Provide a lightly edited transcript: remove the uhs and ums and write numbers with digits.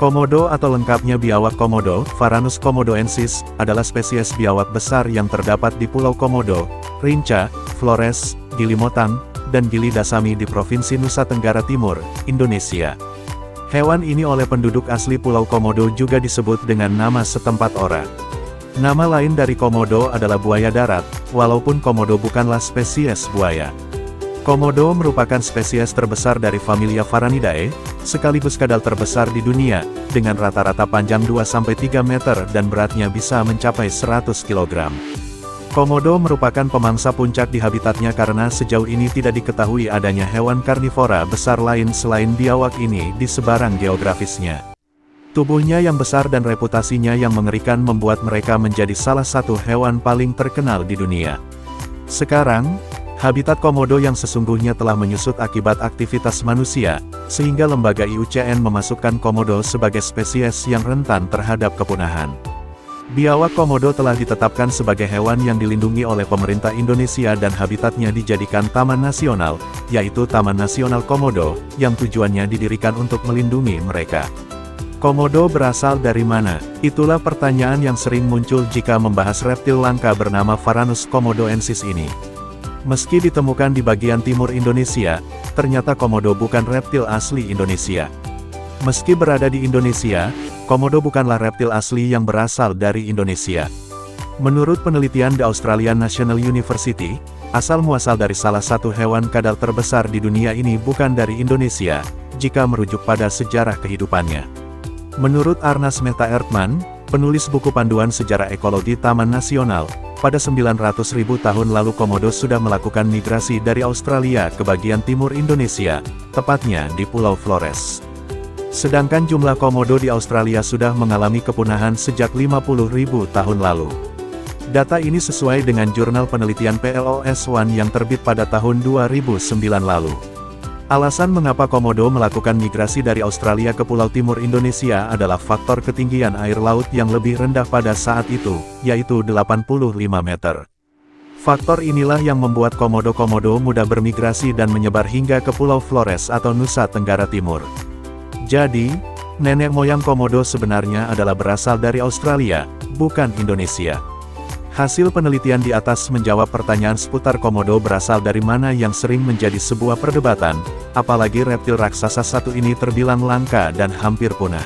Komodo atau lengkapnya biawak komodo, Varanus komodoensis, adalah spesies biawak besar yang terdapat di Pulau Komodo, Rinca, Flores, Gili Motang, dan Gili Dasami di Provinsi Nusa Tenggara Timur, Indonesia. Hewan ini oleh penduduk asli Pulau Komodo juga disebut dengan nama setempat ora. Nama lain dari komodo adalah buaya darat, walaupun komodo bukanlah spesies buaya. Komodo merupakan spesies terbesar dari familia Varanidae, sekaligus kadal terbesar di dunia, dengan rata-rata panjang 2-3 meter dan beratnya bisa mencapai 100 kg. Komodo merupakan pemangsa puncak di habitatnya karena sejauh ini tidak diketahui adanya hewan karnivora besar lain selain biawak ini di sebarang geografisnya. Tubuhnya yang besar dan reputasinya yang mengerikan membuat mereka menjadi salah satu hewan paling terkenal di dunia. Sekarang, habitat komodo yang sesungguhnya telah menyusut akibat aktivitas manusia, sehingga lembaga IUCN memasukkan komodo sebagai spesies yang rentan terhadap kepunahan. Biawak komodo telah ditetapkan sebagai hewan yang dilindungi oleh pemerintah Indonesia dan habitatnya dijadikan taman nasional, yaitu Taman Nasional Komodo, yang tujuannya didirikan untuk melindungi mereka. Komodo berasal dari mana? Itulah pertanyaan yang sering muncul jika membahas reptil langka bernama Varanus komodoensis ini. Meski ditemukan di bagian timur Indonesia, ternyata komodo bukan reptil asli Indonesia. Meski berada di Indonesia, komodo bukanlah reptil asli yang berasal dari Indonesia. Menurut penelitian The Australian National University, asal-muasal dari salah satu hewan kadal terbesar di dunia ini bukan dari Indonesia, jika merujuk pada sejarah kehidupannya. Menurut Arnas Mehta Erdman, penulis buku panduan sejarah ekologi Taman Nasional, pada 900.000 tahun lalu komodo sudah melakukan migrasi dari Australia ke bagian timur Indonesia, tepatnya di Pulau Flores. Sedangkan jumlah komodo di Australia sudah mengalami kepunahan sejak 50.000 tahun lalu. Data ini sesuai dengan jurnal penelitian PLOS ONE yang terbit pada tahun 2009 lalu. Alasan mengapa komodo melakukan migrasi dari Australia ke Pulau Timur Indonesia adalah faktor ketinggian air laut yang lebih rendah pada saat itu, yaitu 85 meter. Faktor inilah yang membuat komodo-komodo mudah bermigrasi dan menyebar hingga ke Pulau Flores atau Nusa Tenggara Timur. Jadi, nenek moyang komodo sebenarnya adalah berasal dari Australia, bukan Indonesia. Hasil penelitian di atas menjawab pertanyaan seputar komodo berasal dari mana yang sering menjadi sebuah perdebatan, apalagi reptil raksasa satu ini terbilang langka dan hampir punah.